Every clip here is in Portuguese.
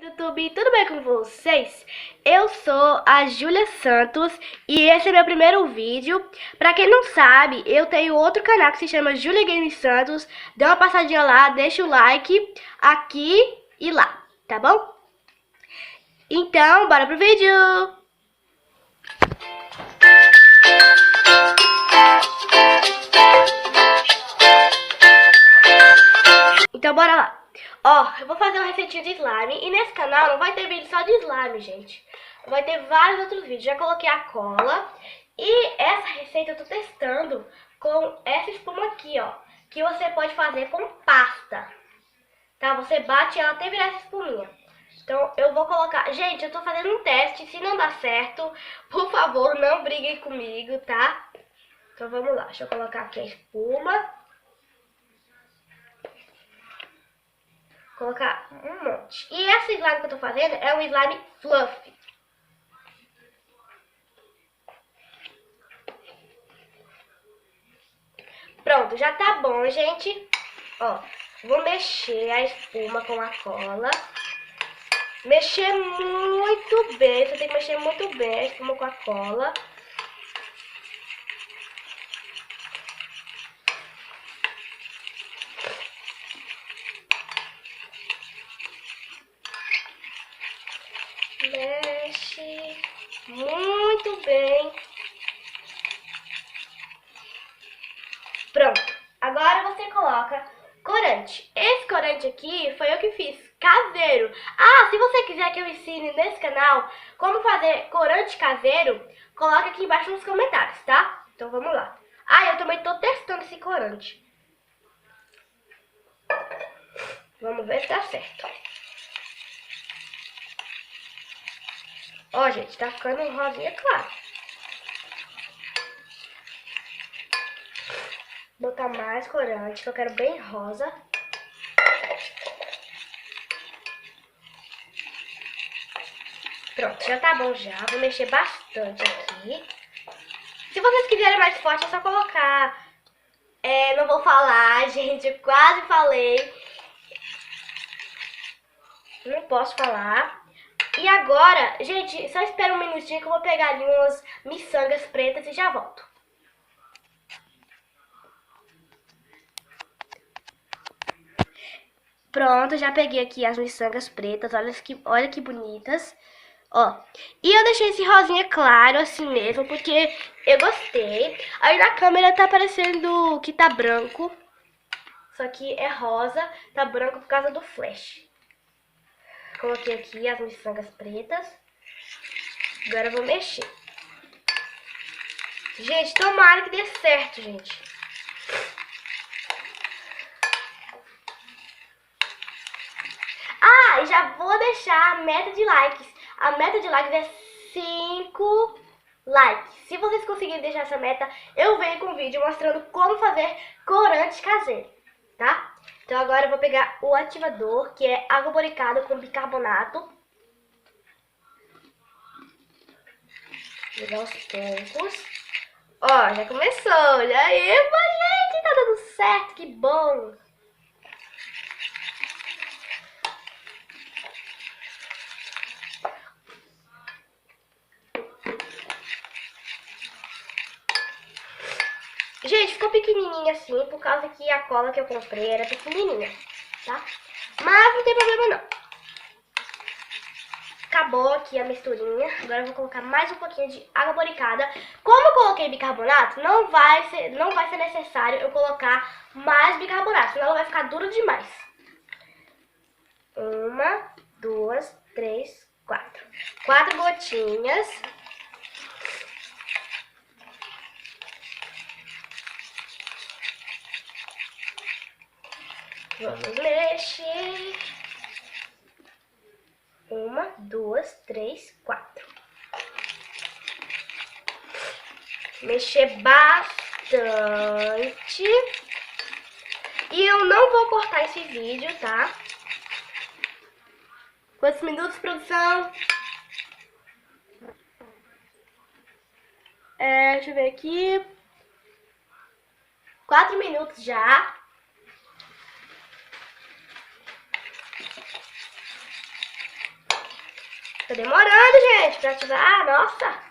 YouTube, tudo bem com vocês? Eu sou a Júlia Santos e esse é meu primeiro vídeo. Pra quem não sabe, eu tenho outro canal que se chama Júlia Games Santos. Dê uma passadinha lá, deixa o like aqui e lá, tá bom? Então, bora pro vídeo! Então, bora lá! Ó, eu vou fazer uma receitinha de slime e nesse canal não vai ter vídeo só de slime, gente. Vai ter vários outros vídeos. Já coloquei a cola e essa receita eu tô testando com essa espuma aqui, ó. Que você pode fazer com pasta, tá? Você bate ela até virar essa espuminha. Então eu vou colocar... Gente, eu tô fazendo um teste. Se não dar certo, por favor, não briguem comigo, tá? Então vamos lá. Deixa eu colocar aqui a espuma. Colocar um monte. E esse slime que eu tô fazendo é um slime fluffy. Pronto, já tá bom, gente. Ó, vou mexer a espuma com a cola. Mexer muito bem. Você tem que mexer muito bem a espuma com a cola. Mexe muito bem. Pronto. Agora você coloca corante. Esse corante aqui foi eu que fiz, caseiro. Ah, se você quiser que eu ensine nesse canal como fazer corante caseiro, coloca aqui embaixo nos comentários, tá? Então vamos lá. Ah, eu também tô testando esse corante. Vamos ver se dá certo. Ó, gente, tá ficando um rosinha claro. Vou botar mais corante, que eu quero bem rosa. Pronto, já tá bom já. Vou mexer bastante aqui. Se vocês quiserem mais forte, é só colocar. Não vou falar, gente, eu quase falei. Não posso falar. E agora, gente, só espera um minutinho que eu vou pegar ali umas miçangas pretas e já volto. Pronto, já peguei aqui as miçangas pretas, olha que bonitas. Ó, e eu deixei esse rosinha claro assim mesmo, porque eu gostei. Aí na câmera tá parecendo que tá branco, só que é rosa, tá branco por causa do flash. Coloquei aqui as miçangas pretas. Agora eu vou mexer. Gente, tomara que dê certo, gente. Ah, e já vou deixar a meta de likes. A meta de likes é 5 likes. Se vocês conseguirem deixar essa meta, eu venho com um vídeo mostrando como fazer corante caseiro, tá? Então agora eu vou pegar o ativador, que é água boricada com bicarbonato. Jogar aos poucos. Ó, já começou. Olha aí, gente, tá dando certo, que bom. Gente, ficou pequenininha assim, por causa que a cola que eu comprei era pequenininha, tá? Mas não tem problema não. Acabou aqui a misturinha. Agora eu vou colocar mais um pouquinho de água boricada. Como eu coloquei bicarbonato, não vai ser necessário eu colocar mais bicarbonato, senão ela vai ficar dura demais. 1, 2, 3, 4. 4 gotinhas. Vamos mexer. 1, 2, 3, 4. Mexer bastante. E eu não vou cortar esse vídeo, tá? Quantos minutos, produção? Deixa eu ver aqui. 4 minutos já. Tá demorando, gente, pra ativar. Ah, nossa.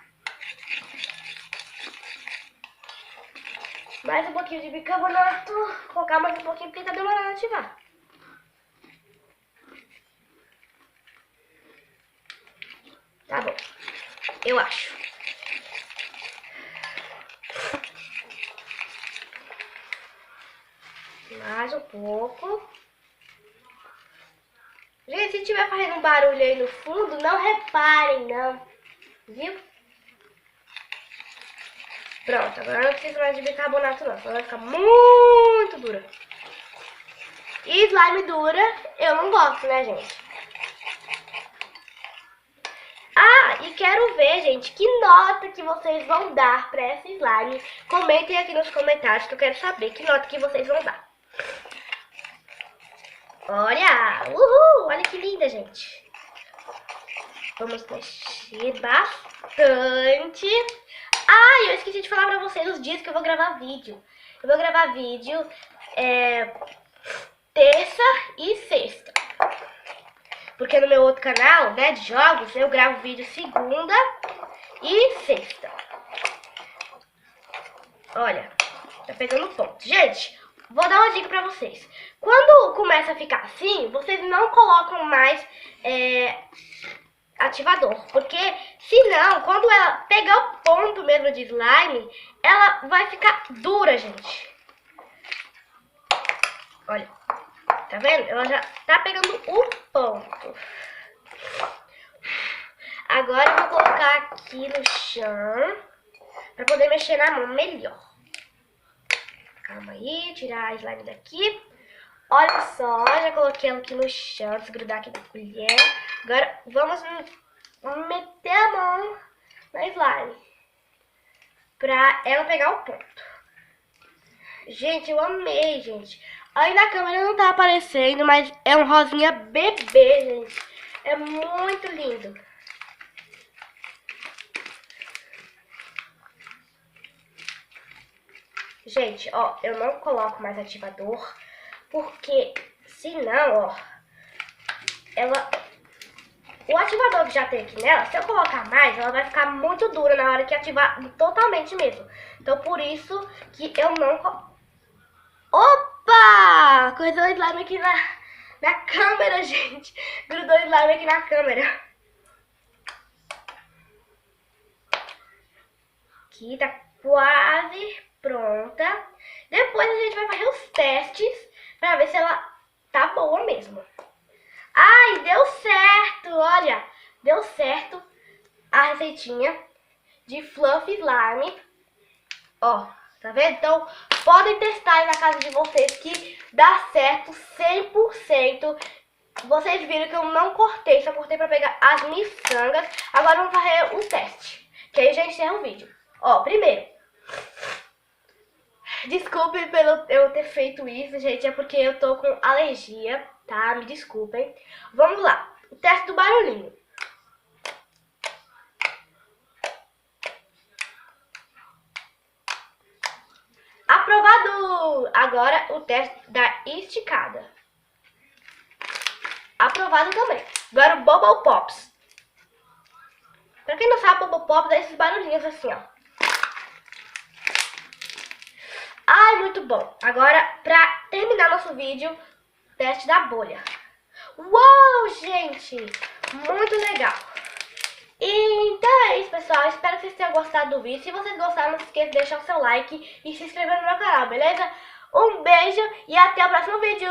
Mais um pouquinho de bicarbonato. Vou colocar mais um pouquinho porque tá demorando a ativar. Tá bom. Eu acho. Mais um pouco. Gente, se tiver fazendo um barulho aí no fundo, não reparem, não. Viu? Pronto, agora não precisa mais de bicarbonato, não. Senão vai ficar muito dura. E slime dura, eu não gosto, né, gente? Ah, e quero ver, gente, que nota que vocês vão dar pra essa slime. Comentem aqui nos comentários que eu quero saber que nota que vocês vão dar. Olha! Uhul! Olha que linda, gente. Vamos mexer bastante. Ah, eu esqueci de falar pra vocês os dias que eu vou gravar vídeo. Eu vou gravar vídeo terça e sexta. Porque no meu outro canal, né, de jogos, eu gravo vídeo segunda e sexta. Olha, tá pegando ponto. Gente, vou dar uma dica pra vocês. Quando começa a ficar assim, vocês não colocam mais ativador. Porque senão, quando ela pegar o ponto mesmo de slime, ela vai ficar dura, gente. Olha, tá vendo? Ela já tá pegando o ponto. Agora eu vou colocar aqui no chão pra poder mexer na mão melhor. Calma aí, tirar a slime daqui. Olha só, já coloquei ela aqui no chão, desgrudar aqui da colher. Agora vamos meter a mão na slime pra ela pegar o ponto. Gente, eu amei, gente. Aí na câmera não tá aparecendo, mas é um rosinha bebê, gente. É muito lindo. Gente, ó, eu não coloco mais ativador, porque senão, ó, o ativador que já tem aqui nela, se eu colocar mais, ela vai ficar muito dura na hora que ativar totalmente mesmo. Então, por isso que eu não... Opa! Coisou o slime aqui na câmera, gente. Grudou o slime aqui na câmera. Aqui tá quase pronta. Depois a gente vai fazer os testes pra ver se ela tá boa mesmo. Ai, deu certo! Olha, deu certo a receitinha de fluff slime. Ó, tá vendo? Então, podem testar aí na casa de vocês que dá certo 100%. Vocês viram que eu não cortei, só cortei pra pegar as miçangas. Agora vamos fazer um teste, que aí já encerra o vídeo. Ó, primeiro, desculpe pelo eu ter feito isso, gente, é porque eu tô com alergia, tá? Me desculpem. Vamos lá, o teste do barulhinho. Aprovado! Agora o teste da esticada. Aprovado também. Agora o Bubble Pops. Pra quem não sabe, Bubble Pops é esses barulhinhos assim, ó. Ai, muito bom. Agora, pra terminar nosso vídeo, teste da bolha. Uou, gente! Muito legal. Então é isso, pessoal. Espero que vocês tenham gostado do vídeo. Se vocês gostaram, não se esqueça de deixar o seu like e se inscrever no meu canal, beleza? Um beijo e até o próximo vídeo.